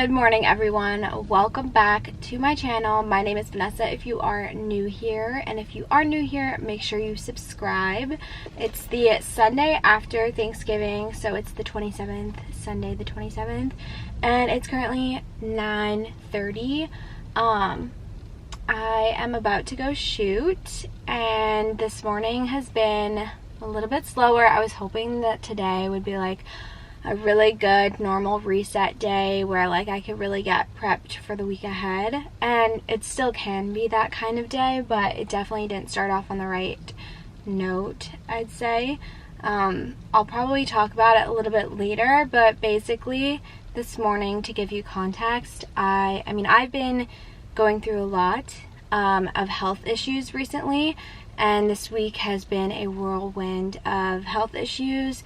Good morning, everyone. Welcome back to my channel. My name is Vanessa if you are new here, and if you are new here, make sure you subscribe. It's the Sunday after Thanksgiving, so it's the 27th, Sunday the 27th, and it's currently 9:30. I am about to go shoot, and this morning has been a little bit slower. I was hoping that today would be like a really good normal reset day where like I could really get prepped for the week ahead, and it still can be that kind of day, but it definitely didn't start off on the right note, I'd say. I'll probably talk about it a little bit later, but basically this morning, to give you context, I've been going through a lot of health issues recently, and this week has been a whirlwind of health issues.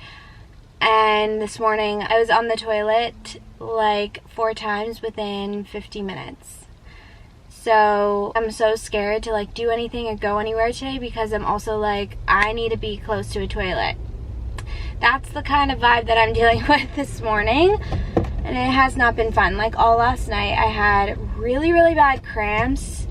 And this morning I was on the toilet like 4 times within 50 minutes. So I'm so scared to like do anything or go anywhere today because I'm also like, I need to be close to a toilet. That's the kind of vibe that I'm dealing with this morning, and it has not been fun. Like all last night I had really bad cramps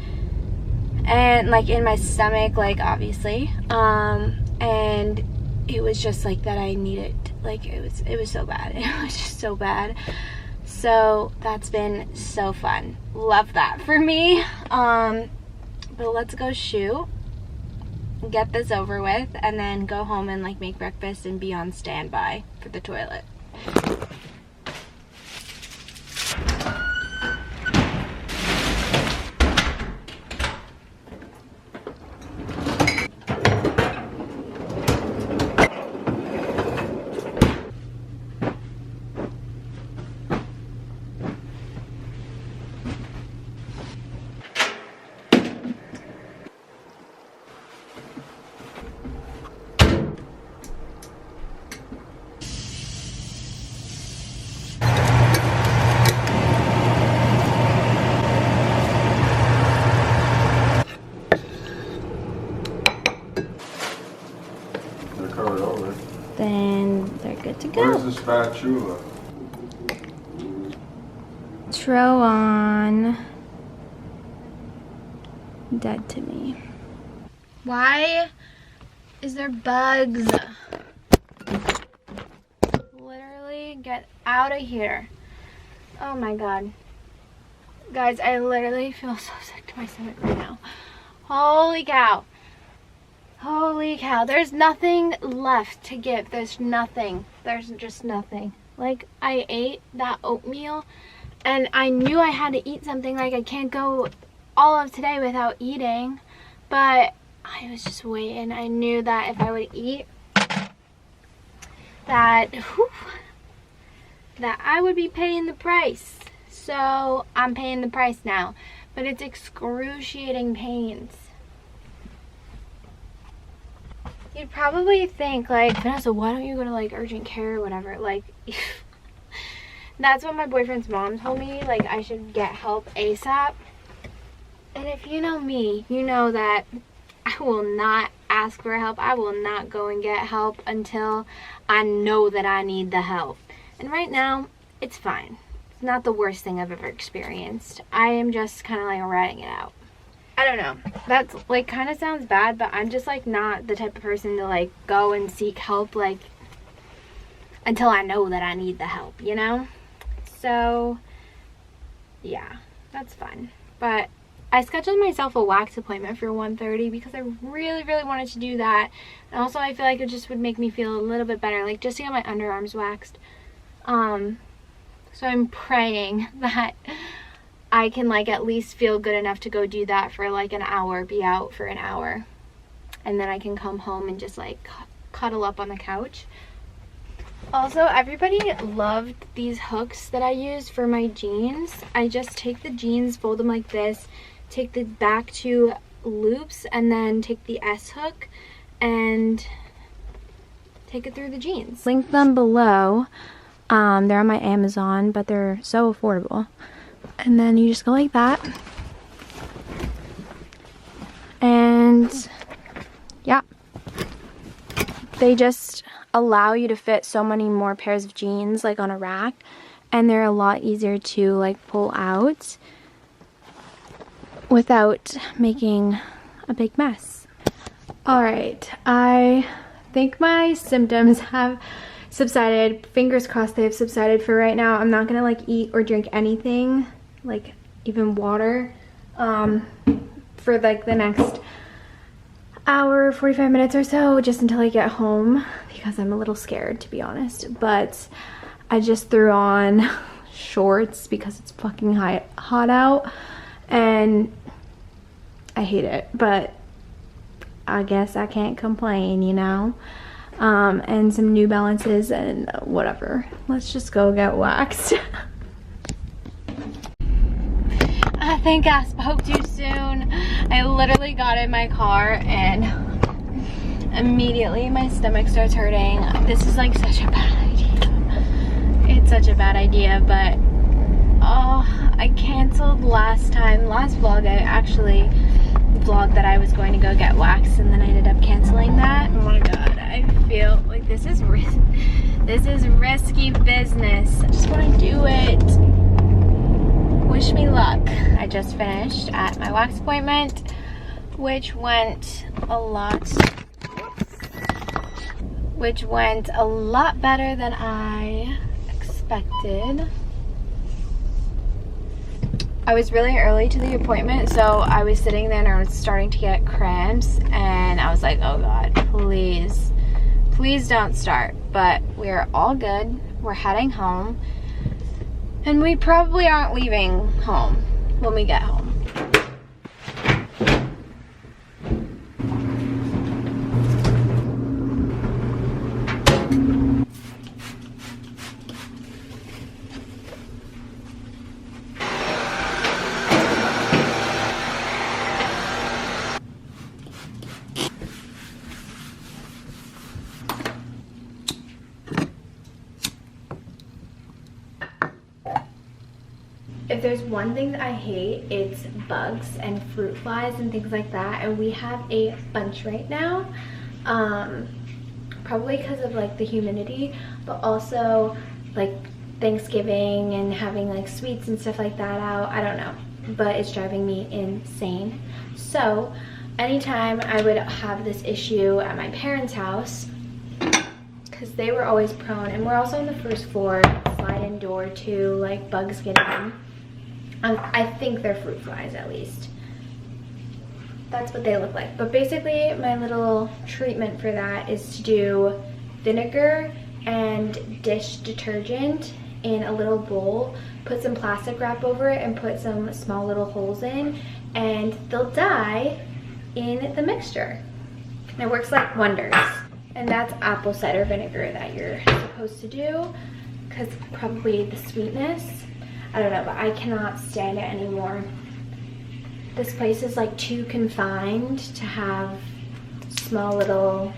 and like in my stomach, like obviously, and it was just like that I needed, like it was so bad. It was just so bad. So that's been so fun. Love that for me. But let's go shoot, get this over with, and then go home and like make breakfast and be on standby for the toilet. Then they're good to go. Where's the spatula? Throw on. Dead to me. Why is there bugs? Literally get out of here. Oh my god. Guys, I literally feel so sick to my stomach right now. Holy cow. Holy cow, there's nothing left to give. There's nothing. There's just nothing. Like, I ate that oatmeal and I knew I had to eat something. Like, I can't go all of today without eating, but I was just waiting. I knew that if I would eat that I would be paying the price. So I'm paying the price now, but it's excruciating pains. You'd probably think, like, Vanessa, why don't you go to, like, urgent care or whatever? Like, that's what my boyfriend's mom told me. Like, I should get help ASAP. And if you know me, you know that I will not ask for help. I will not go and get help until I know that I need the help. And right now, it's fine. It's not the worst thing I've ever experienced. I am just kind of, like, riding it out. I don't know. That's like kind of sounds bad, but I'm just like not the type of person to like go and seek help like until I know that I need the help, you know? So yeah, that's fun. But I scheduled myself a wax appointment for 1:30 because I really wanted to do that. And also I feel like it just would make me feel a little bit better, like just to get my underarms waxed. So I'm praying that I can like at least feel good enough to go do that for like an hour, be out for an hour, and then I can come home and just like cuddle up on the couch. Also, everybody loved these hooks that I use for my jeans. I just take the jeans, fold them like this, take the back 2 loops, and then take the S hook and take it through the jeans. Link them below. They're on my Amazon, but they're so affordable. And then you just go like that, and yeah, they just allow you to fit so many more pairs of jeans like on a rack, and they're a lot easier to like pull out without making a big mess. All right, I think my symptoms have subsided. Fingers crossed they have subsided for right now. I'm not gonna like eat or drink anything, like even water, for like the next hour, 45 minutes or so, just until I get home, because I'm a little scared, to be honest. But I just threw on shorts because it's fucking hot out and I hate it, but I guess I can't complain, you know. And some New Balances and whatever. Let's just go get waxed. I think I spoke too soon. I literally got in my car and immediately my stomach starts hurting. This is like such a bad idea. It's such a bad idea, but oh, I canceled last vlog. I actually vlogged that I was going to go get waxed, and then I ended up canceling that. Oh my god, I feel like this is risky business. I just want to do it. Wish me luck. I just finished at my wax appointment, which went a lot better than I expected. I was really early to the appointment, so I was sitting there and I was starting to get cramps, and I was like, oh god, please don't start. But we're all good. We're heading home, and we probably aren't leaving home when we get home. If there's one thing that I hate, it's bugs and fruit flies and things like that, and we have a bunch right now, probably because of like the humidity, but also like Thanksgiving and having like sweets and stuff like that out. I don't know, but it's driving me insane. So anytime I would have this issue at my parents' house, because they were always prone, and we're also on the first floor, slide-in door too, like bugs get in. I think they're fruit flies, at least. That's what they look like. But basically, my little treatment for that is to do vinegar and dish detergent in a little bowl, put some plastic wrap over it, and put some small little holes in, and they'll die in the mixture. And it works like wonders. And that's apple cider vinegar that you're supposed to do, because probably the sweetness. I don't know, but I cannot stand it anymore. This place is like too confined to have small little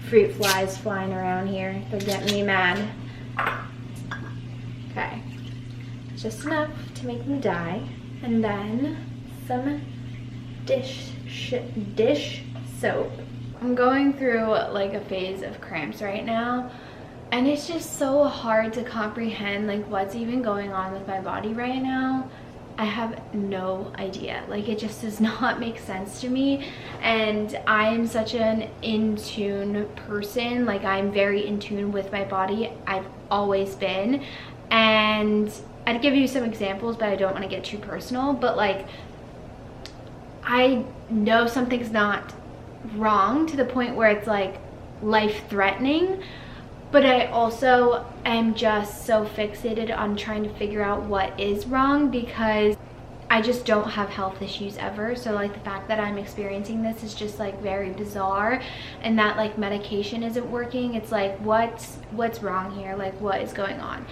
fruit flies flying around here. They're getting me mad. Okay, just enough to make them die. And then some dish soap. I'm going through like a phase of cramps right now, and it's just so hard to comprehend like what's even going on with my body right now. I have no idea. Like, it just does not make sense to me, and I am such an in tune person. Like, I'm very in tune with my body. I've always been, and I'd give you some examples, but I don't want to get too personal. But like, I know something's not wrong to the point where it's like life-threatening, but I also am just so fixated on trying to figure out what is wrong, because I just don't have health issues ever. So like, the fact that I'm experiencing this is just like very bizarre, and that like medication isn't working. It's like, what's wrong here? Like, what is going on?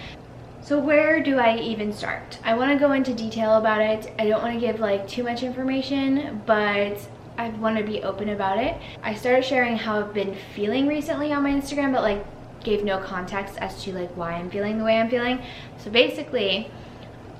So where do I even start? I want to go into detail about it. I don't want to give like too much information, but I want to be open about it. I started sharing how I've been feeling recently on my Instagram, but like gave no context as to like why I'm feeling the way I'm feeling. So basically,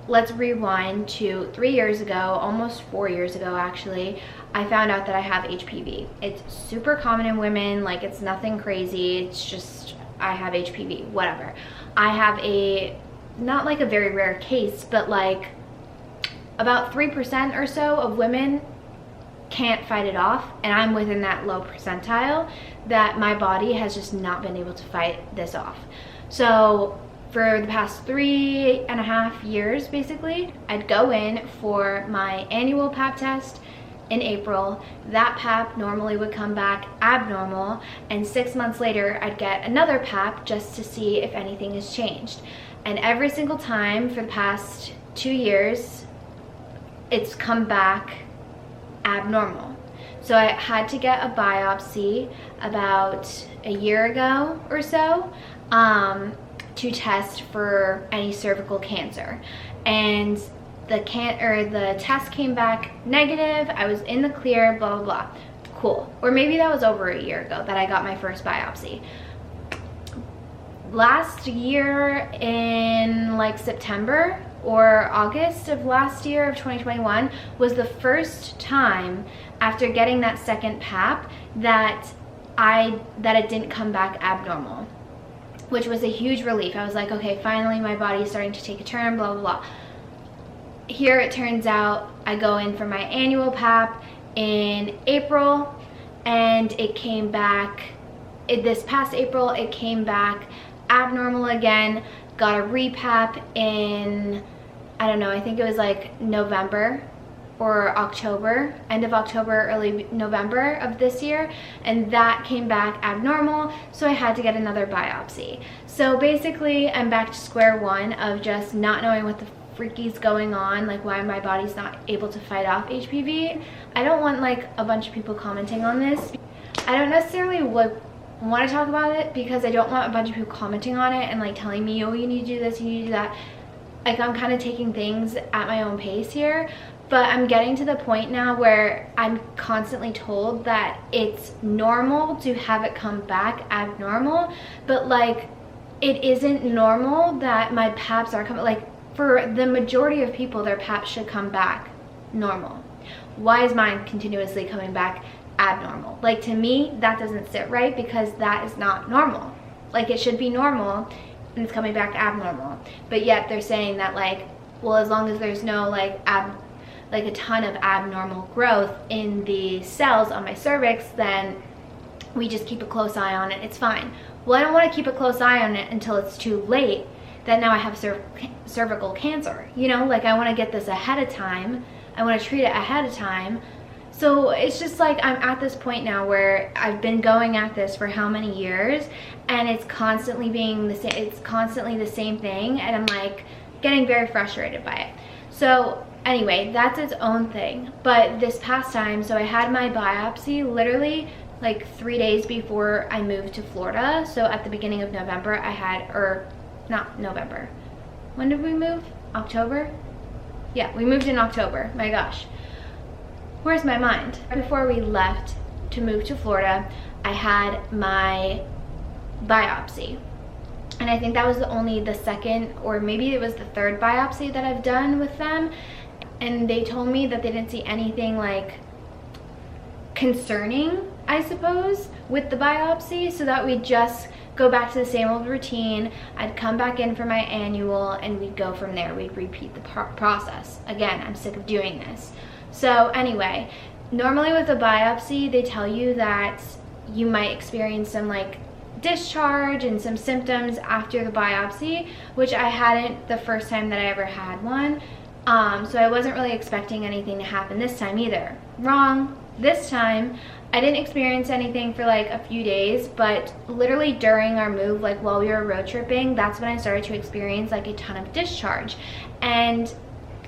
let's rewind to 3 years ago, almost 4 years ago actually. I found out that I have HPV. It's super common in women, like it's nothing crazy. It's just, I have HPV, whatever. I have a not like a very rare case, but like about 3% or so of women can't fight it off, and I'm within that low percentile that my body has just not been able to fight this off. So for the past 3.5 years, basically, I'd go in for my annual pap test in April. That pap normally would come back abnormal, and 6 months later I'd get another pap just to see if anything has changed. And every single time for the past 2 years, it's come back abnormal. So I had to get a biopsy about a year ago or so to test for any cervical cancer, and the test came back negative. I was in the clear, blah blah blah. Cool. Or maybe that was over a year ago that I got my first biopsy. Last year in like September or August of last year of 2021 was the first time after getting that second pap that it didn't come back abnormal, which was a huge relief. I was like, okay, finally my body is starting to take a turn, blah blah blah. Here it turns out I go in for my annual pap in April, and it came back this past April. It came back abnormal again. Got a repap in, I don't know, I think it was like November or October, end of October, early November of this year, and that came back abnormal, so I had to get another biopsy. So basically I'm back to square one of just not knowing what the freaky's going on, like why my body's not able to fight off HPV. I don't want like a bunch of people commenting on this. I don't necessarily want to talk about it because I don't want a bunch of people commenting on it and like telling me, oh, you need to do this, you need to do that. Like, I'm kind of taking things at my own pace here, but I'm getting to the point now where I'm constantly told that it's normal to have it come back abnormal, but like it isn't normal that my paps are coming, like for the majority of people their paps should come back normal. Why is mine continuously coming back abnormal? Like, to me that doesn't sit right, because that is not normal. Like, it should be normal and it's coming back abnormal, but yet they're saying that like, well, as long as there's no like a ton of abnormal growth in the cells on my cervix, then we just keep a close eye on it, it's fine. Well, I don't want to keep a close eye on it until it's too late that now I have cervical cancer, you know? Like, I want to get this ahead of time, I want to treat it ahead of time. So it's just like, I'm at this point now where I've been going at this for how many years, and it's constantly being the same, it's constantly the same thing, and I'm like getting very frustrated by it. So anyway, that's its own thing. But this past time, so I had my biopsy literally like 3 days before I moved to Florida. So at the beginning of November I had, or not November, when did we move? October? Yeah, we moved in October. My gosh, where's my mind? Before we left to move to Florida, I had my biopsy, and I think that was the second, or maybe it was the third biopsy that I've done with them, and they told me that they didn't see anything like concerning, I suppose, with the biopsy, so that we'd just go back to the same old routine. I'd come back in for my annual and we'd go from there. We'd repeat the process. Again, I'm sick of doing this. So anyway, normally with a biopsy, they tell you that you might experience some like discharge and some symptoms after the biopsy, which I hadn't the first time that I ever had one. So I wasn't really expecting anything to happen this time either. Wrong. This time, I didn't experience anything for like a few days, but literally during our move, like while we were road tripping, that's when I started to experience like a ton of discharge. And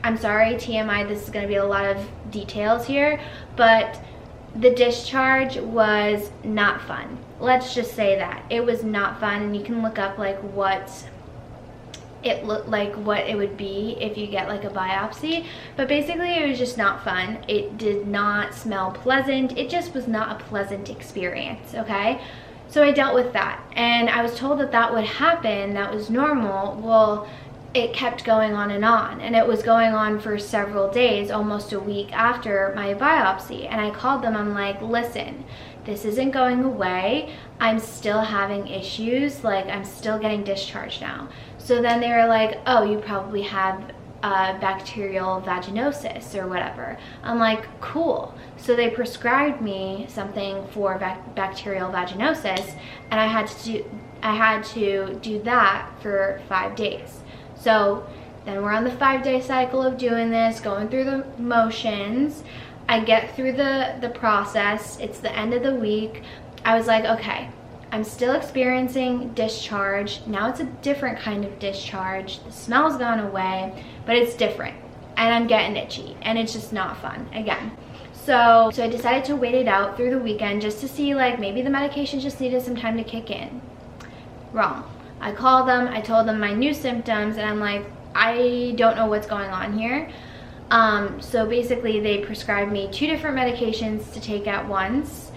I'm sorry, TMI, this is going to be a lot of details here, but the discharge was not fun. Let's just say that. It was not fun, and you can look up like what it looked like, what it would be if you get like a biopsy, but basically it was just not fun. It did not smell pleasant. It just was not a pleasant experience, okay? So I dealt with that, and I was told that that would happen, that was normal. Well, it kept going on, and it was going on for several days, almost a week after my biopsy. And I called them, I'm like, listen, this isn't going away. I'm still having issues, like I'm still getting discharged now. So then they were like, oh, you probably have bacterial vaginosis or whatever. I'm like, cool. So they prescribed me something for bacterial vaginosis, and I had to do that for 5 days. So then we're on the 5-day cycle of doing this, going through the motions. I get through the process. It's the end of the week. I was like, okay, I'm still experiencing discharge. Now it's a different kind of discharge. The smell's gone away, but it's different. And I'm getting itchy, and it's just not fun again. So I decided to wait it out through the weekend just to see, like, maybe the medication just needed some time to kick in. Wrong. I called them, I told them my new symptoms, and I'm like, I don't know what's going on here. So basically they prescribed me 2 different medications to take at once,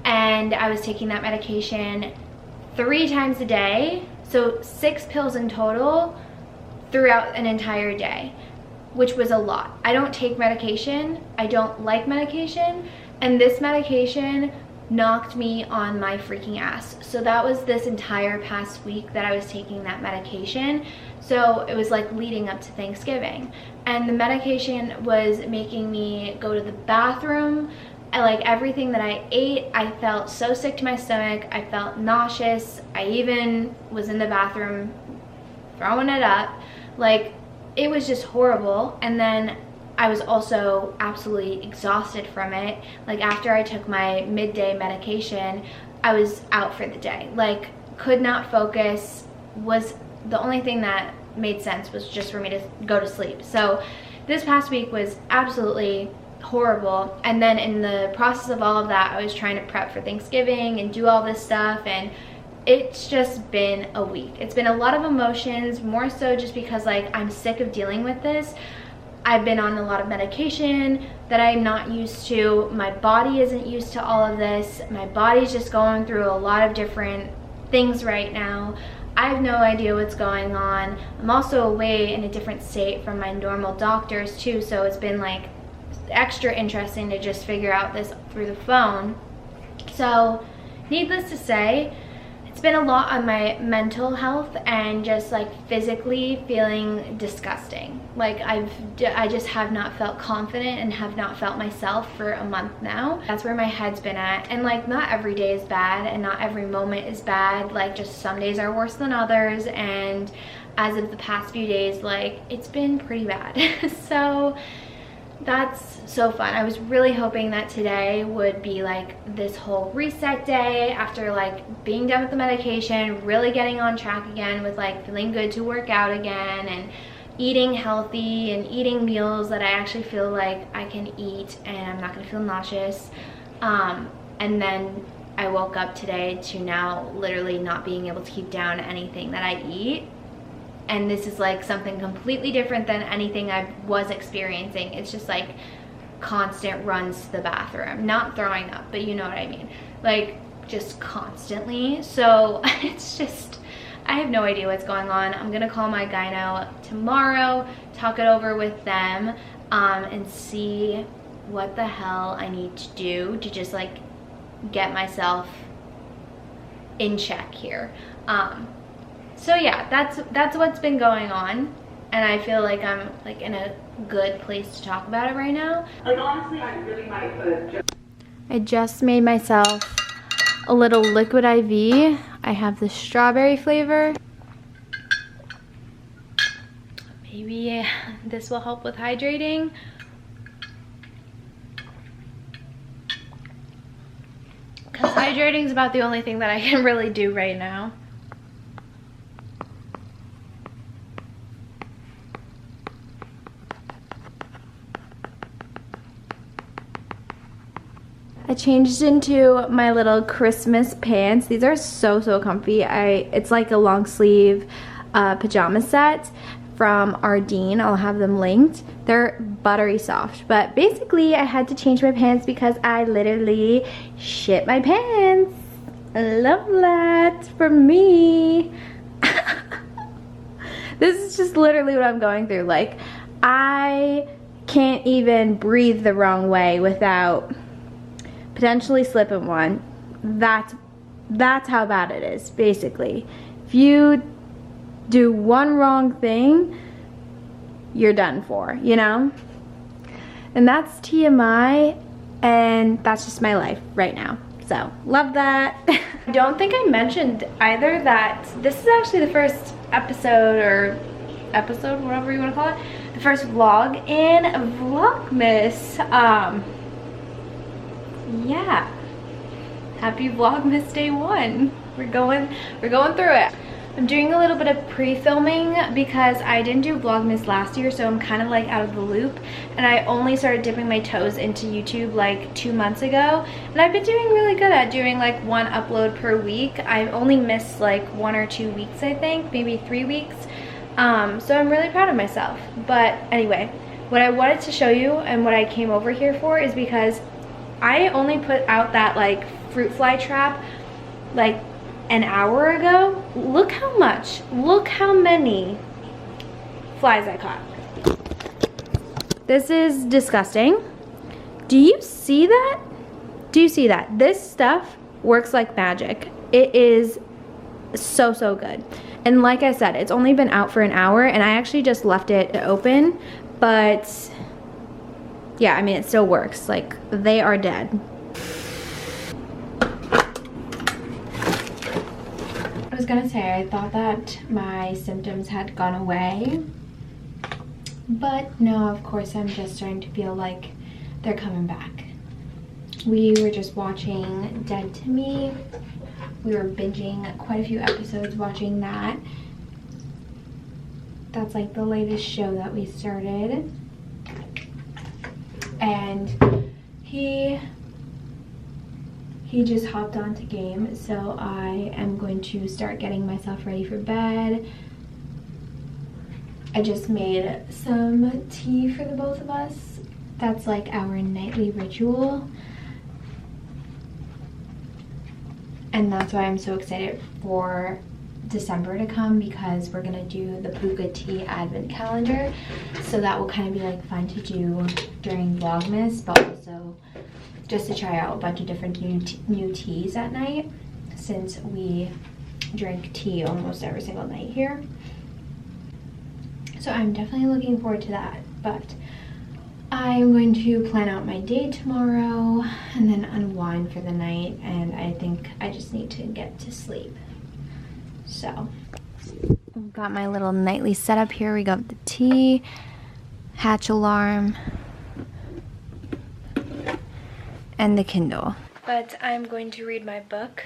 and I was taking that medication 3 times a day, so 6 pills in total throughout an entire day, which was a lot. I don't take medication, I don't like medication, and this medication knocked me on my freaking ass. So that was this entire past week that I was taking that medication. So it was like leading up to Thanksgiving, and the medication was making me go to the bathroom. Like everything that I ate, I felt so sick to my stomach. I felt nauseous. I even was in the bathroom throwing it up. Like, it was just horrible. And then I was also absolutely exhausted from it. Like, after I took my midday medication, I was out for the day. Like, could not focus. Was the only thing that made sense was just for me to go to sleep. So this past week was absolutely horrible. And then in the process of all of that, I was trying to prep for Thanksgiving and do all this stuff, and it's just been a week. It's been a lot of emotions, more so just because, like, I'm sick of dealing with this. I've been on a lot of medication that I'm not used to. My body isn't used to all of this. My body's just going through a lot of different things right now. I have no idea what's going on. I'm also away in a different state from my normal doctors too, so it's been like extra interesting to just figure out this through the phone. So needless to say, it's been a lot on my mental health and just like physically feeling disgusting. Like I just have not felt confident and have not felt myself for a month now. That's where my head's been at. And like, not every day is bad and not every moment is bad. Like, just some days are worse than others. And as of the past few days, like, it's been pretty bad. So that's so fun. I was really hoping that today would be like this whole reset day after like being done with the medication, really getting on track again with like feeling good to work out again and eating healthy and eating meals that I actually feel like I can eat and I'm not gonna feel nauseous. And then I woke up today to now literally not being able to keep down anything that I eat. And this is like something completely different than anything I was experiencing. It's just like constant runs to the bathroom, not throwing up, but you know what I mean, like just constantly. So it's just, I have no idea what's going on. I'm gonna call my gyno tomorrow, talk it over with them, and see what the hell I need to do to just like get myself in check here. So yeah, that's what's been going on, and I feel like I'm like in a good place to talk about it right now. Like, honestly, I really might I just made myself a little liquid IV. I have the strawberry flavor. Maybe this will help with hydrating. Because hydrating is about the only thing that I can really do right now. I changed into my little Christmas pants. These are so comfy. It's like a long sleeve pajama set from Ardeen. I'll have them linked. They're buttery soft, but basically I had to change my pants because I literally shit my pants. I love that for me. This is just literally what I'm going through. Like, I can't even breathe the wrong way without potentially slipping one. that's how bad it is, basically. If you do one wrong thing, you're done for, you know? And that's TMI, and that's just my life right now. So, love that. I don't think I mentioned either that this is actually the first episode, whatever you want to call it, the first vlog in Vlogmas. Yeah. Happy Vlogmas day 1. We're going through it. I'm doing a little bit of pre-filming because I didn't do Vlogmas last year, so I'm kind of like out of the loop. And I only started dipping my toes into YouTube like 2 months ago. And I've been doing really good at doing like 1 upload per week. I only missed like 1 or 2 weeks, I think, maybe 3 weeks. So I'm really proud of myself. But anyway, what I wanted to show you and what I came over here for is because I only put out that like fruit fly trap like an hour ago. Look how many flies I caught. This is disgusting. Do you see that? Do you see that? This stuff works like magic. It is so good. And like I said, it's only been out for an hour, and I actually just left it open, but yeah, I mean, it still works. Like, they are dead. I was gonna say, I thought that my symptoms had gone away, but no, of course, I'm just starting to feel like they're coming back. We were just watching Dead to Me. We were binging quite a few episodes watching that. That's like the latest show that we started. And he just hopped onto game, so I am going to start getting myself ready for bed. I just made some tea for the both of us. That's like our nightly ritual. And that's why I'm so excited for December to come, because we're gonna do the Puka Tea Advent Calendar. So that will kind of be like fun to do during Vlogmas, but also just to try out a bunch of different new teas at night, since we drink tea almost every single night here. So I'm definitely looking forward to that, but I'm going to plan out my day tomorrow and then unwind for the night, and I think I just need to get to sleep. So I've got my little nightly setup here. We got the tea, hatch alarm, and the Kindle. But I'm going to read my book.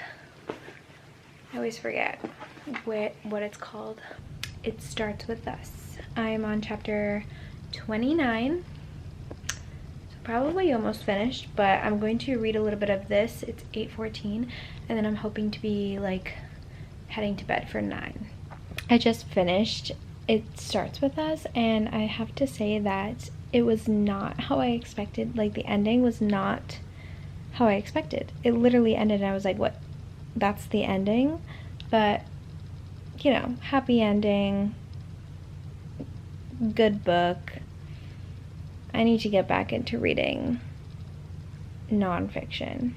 I always forget what it's called. It Starts With Us. I'm on chapter 29. So probably almost finished, but I'm going to read a little bit of this. It's 8:14, and then I'm hoping to be like heading to bed for 9. I just finished It Starts With Us, and I have to say that it was not how I expected. Like, the ending was not how I expected. It literally ended and I was like, what? That's the ending? But, you know, happy ending, good book. I need to get back into reading nonfiction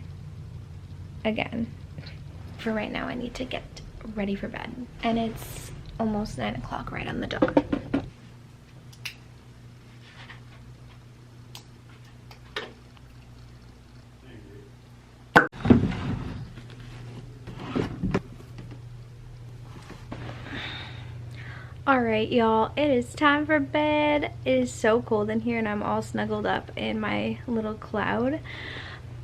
again. For right now, I need to get ready for bed. And it's almost 9 o'clock right on the dot. Alright, y'all, it is time for bed. It is so cold in here and I'm all snuggled up in my little cloud.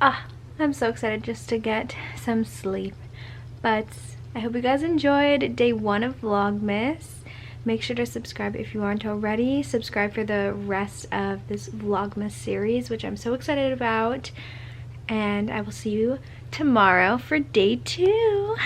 I'm so excited just to get some sleep. But I hope you guys enjoyed day 1 of Vlogmas. Make sure to subscribe if you aren't already. Subscribe for the rest of this Vlogmas series, which I'm so excited about. And I will see you tomorrow for day 2.